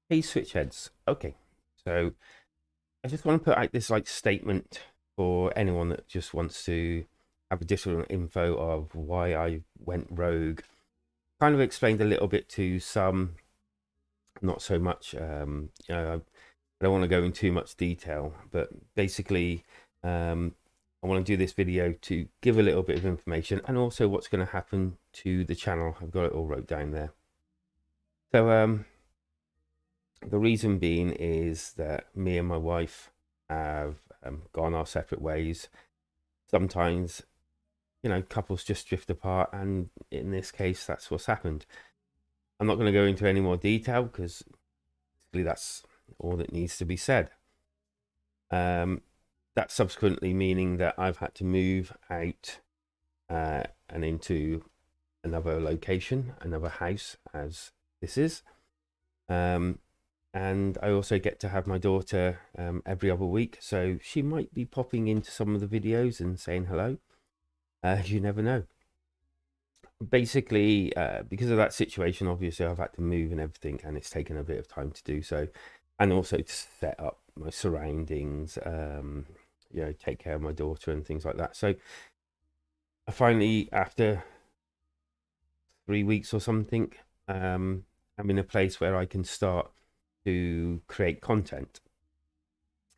Hey, switchheads. Okay, so I just want to put out this like statement for anyone that just wants to have additional info of why I went rogue. Kind of explained a little bit to some, not so much. I don't want to go in too much detail, but basically, I want to do this video to give a little bit of information and also what's going to happen to the channel. I've got it all wrote down there. So, the reason being is that me and my wife have gone our separate ways. Sometimes, couples just drift apart, and in this case, that's what's happened. I'm not going to go into any more detail because basically that's all that needs to be said. That subsequently meaning that I've had to move out and into another location, another house, as this is. And I also get to have my daughter every other week, so she might be popping into some of the videos and saying hello. You never know. Basically, because of that situation, obviously I've had to move and everything, and it's taken a bit of time to do so, and also to set up my surroundings, take care of my daughter and things like that. So I finally, after 3 weeks or something, I'm in a place where I can start to create content,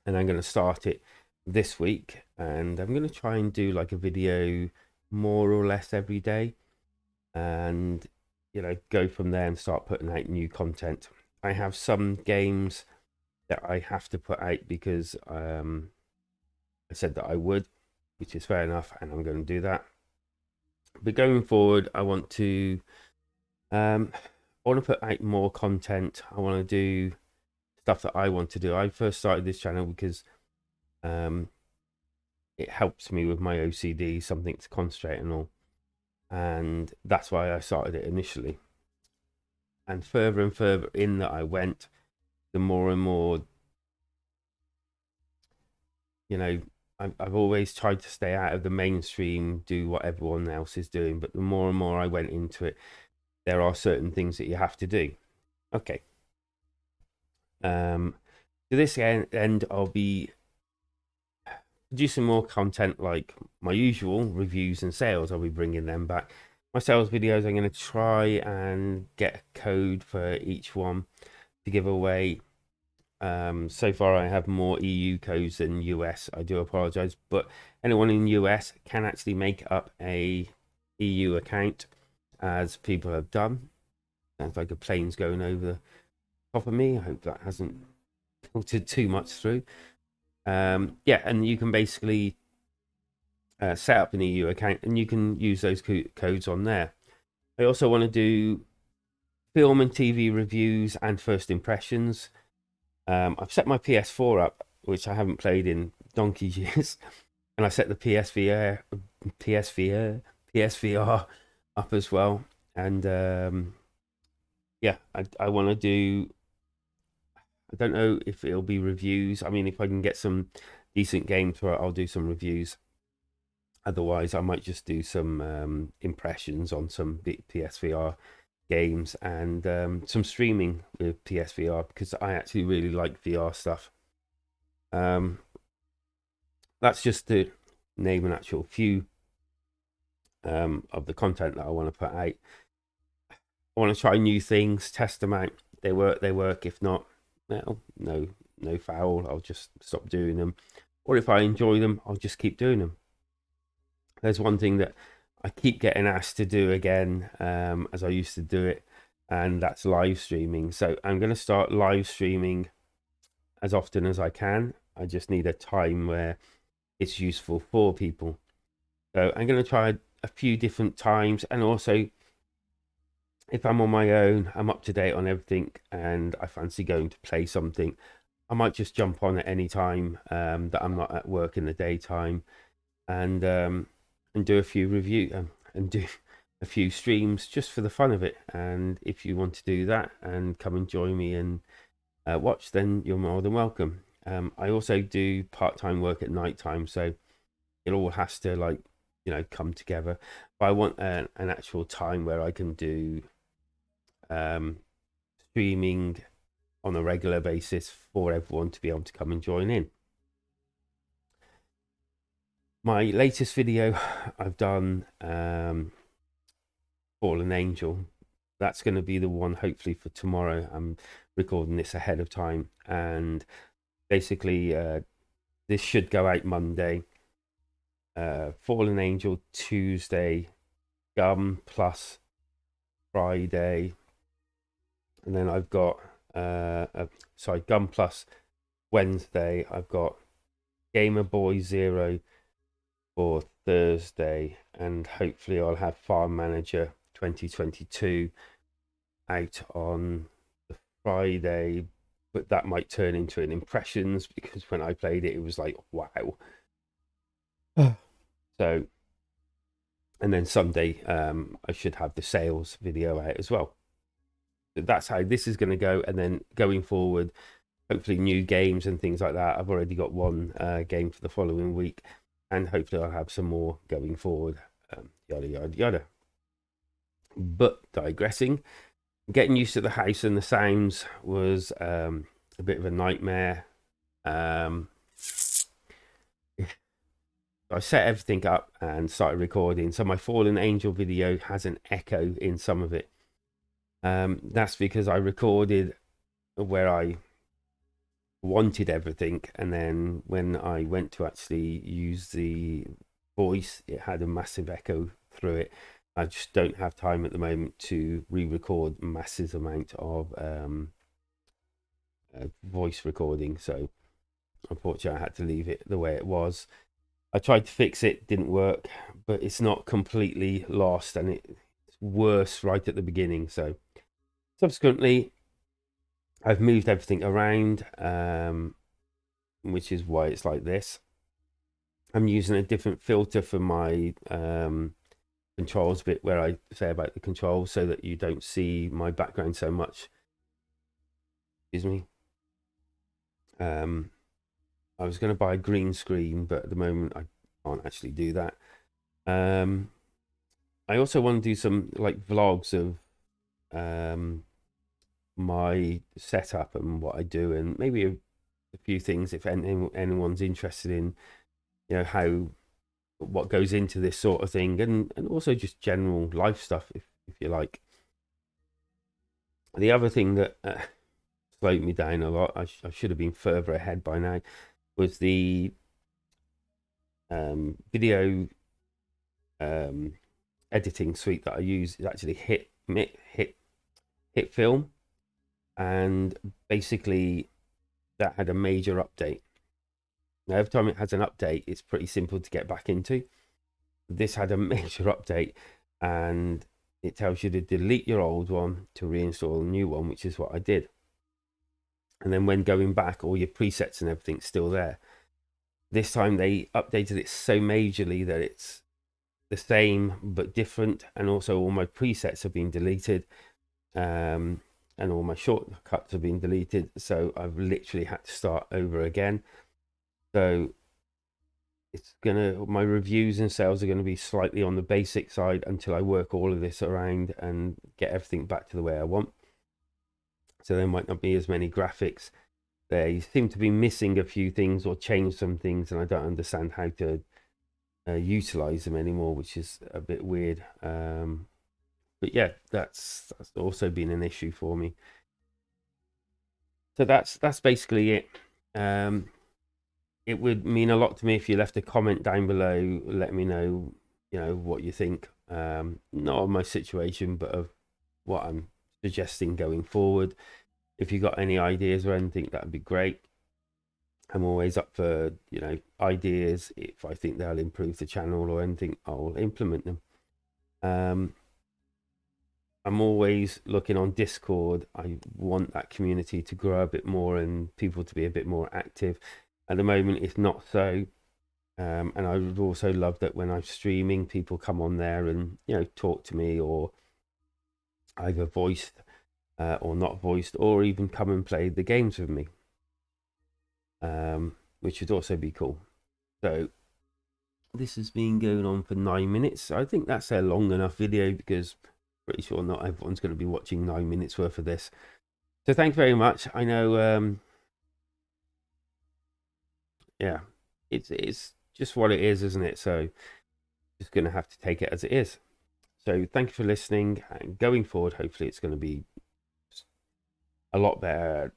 and I'm going to start it this week, and I'm going to try and do like a video more or less every day, and go from there and start putting out new content. I have some games that I have to put out because I said that I would, which is fair enough, and I'm going to do that. But going forward, um I want to put out more content. I want to do stuff that I want to do. I first started this channel because um it helps me with my OCD, something to concentrate and all. And that's why I started it initially. And further in that I went, the more and more, you know, I've always tried to stay out of the mainstream, do what everyone else is doing. But the more and more I went into it, there are certain things that you have to do. Okay. To this end, I'll be producing more content like my usual reviews and sales. I'll be bringing them back. My sales videos, I'm going to try and get a code for each one to give away. So far, I have more EU codes than US. I do apologize, but anyone in US can actually make up a EU account, as people have done. Sounds like a plane's going over the top of me. I hope that hasn't filtered too much through. Yeah, and you can basically set up an EU account, and you can use those codes on there. I also want to do film and TV reviews and first impressions. I've set my PS4 up, which I haven't played in donkey's years, and I set the PSVR up as well. And yeah, I want to do. I don't know if it'll be reviews. I mean, if I can get some decent games for it, I'll do some reviews. Otherwise, I might just do some impressions on some PSVR games and some streaming with PSVR because I actually really like VR stuff. Um, that's just to name an actual few of the content that I want to put out. I want to try new things, test them out. They work, they work. If not, well, no foul. I'll just stop doing them. Or if I enjoy them, I'll just keep doing them. There's one thing that I keep getting asked to do again, as I used to do it, and that's live streaming. So I'm going to start live streaming as often as I can. I just need a time where it's useful for people. So I'm going to try a few different times, and also if I'm on my own, I'm up to date on everything, and I fancy going to play something, I might just jump on at any time that I'm not at work in the daytime, and do a few and do a few streams just for the fun of it. And if you want to do that and come and join me and watch, then you're more than welcome. I also do part-time work at night time, so it all has to come together. But I want an actual time where I can do streaming on a regular basis for everyone to be able to come and join in. My latest video I've done, Fallen Angel. That's going to be the one hopefully for tomorrow. I'm recording this ahead of time, and basically this should go out Monday. Fallen Angel Tuesday, Gum Plus Friday, and then I've got Gum Plus Wednesday. I've got Gamer Boy Zero for Thursday, and hopefully I'll have Farm Manager 2022 out on the Friday, but that might turn into an impressions, because when I played it, it was like, wow. So, and then Sunday, I should have the sales video out as well. So that's how this is going to go. And then going forward, hopefully new games and things like that. I've already got one game for the following week, and hopefully I'll have some more going forward. Yada, yada, yada. But digressing, getting used to the house and the sounds was a bit of a nightmare. I set everything up and started recording. So my Fallen Angel video has an echo in some of it. That's because I recorded where I wanted everything, and then when I went to actually use the voice, it had a massive echo through it. I just don't have time at the moment to re-record massive amount of voice recording, so unfortunately I had to leave it the way it was. I tried to fix it, didn't work, but it's not completely lost, and it's worse right at the beginning. So subsequently, I've moved everything around, which is why it's like this. I'm using a different filter for my controls bit, where I say about the controls, so that you don't see my background so much. Excuse me. I was going to buy a green screen, but at the moment I can't actually do that. I also want to do some like vlogs of my setup and what I do, and maybe a few things if anyone's interested in, you know, what goes into this sort of thing, and also just general life stuff if you like. The other thing that slowed me down a lot, I should have been further ahead by now, was the video editing suite that I use is actually HitFilm, and basically that had a major update. Now every time it has an update, it's pretty simple to get back into. This had a major update, and it tells you to delete your old one to reinstall a new one, which is what I did. And then when going back, all your presets and everything's still there. This time they updated it so majorly that it's the same but different, and also all my presets have been deleted, and all my shortcuts have been deleted. So I've literally had to start over again. So my reviews and sales are gonna be slightly on the basic side until I work all of this around and get everything back to the way I want. So there might not be as many graphics. They seem to be missing a few things or change some things, and I don't understand how to utilize them anymore, which is a bit weird. But yeah, that's also been an issue for me. So that's basically it. It would mean a lot to me if you left a comment down below, let me know, you know, what you think, not of my situation, but of what I'm suggesting going forward. If you got any ideas or anything, that would be great. I'm always up for, you know, ideas. If I think they'll improve the channel or anything, I'll implement them. I'm always looking on Discord. I want that community to grow a bit more and people to be a bit more active. At the moment, it's not so. And I would also love that when I'm streaming, people come on there and, you know, talk to me, or either voiced or not voiced, or even come and play the games with me, which would also be cool. So this has been going on for 9 minutes. I think that's a long enough video, because I'm pretty sure not everyone's going to be watching 9 minutes worth of this. So thank you very much. I know, yeah, it's just what it is, isn't it? So just going to have to take it as it is. So thank you for listening, and going forward, hopefully it's going to be a lot better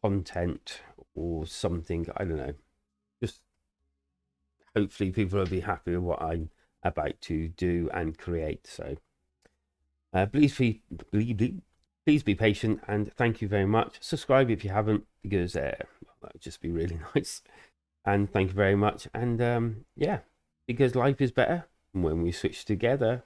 content or something. I don't know. Just hopefully people will be happy with what I'm about to do and create. So please be patient, and thank you very much. Subscribe if you haven't, because that would just be really nice. And thank you very much. And yeah, because life is better when we switch together.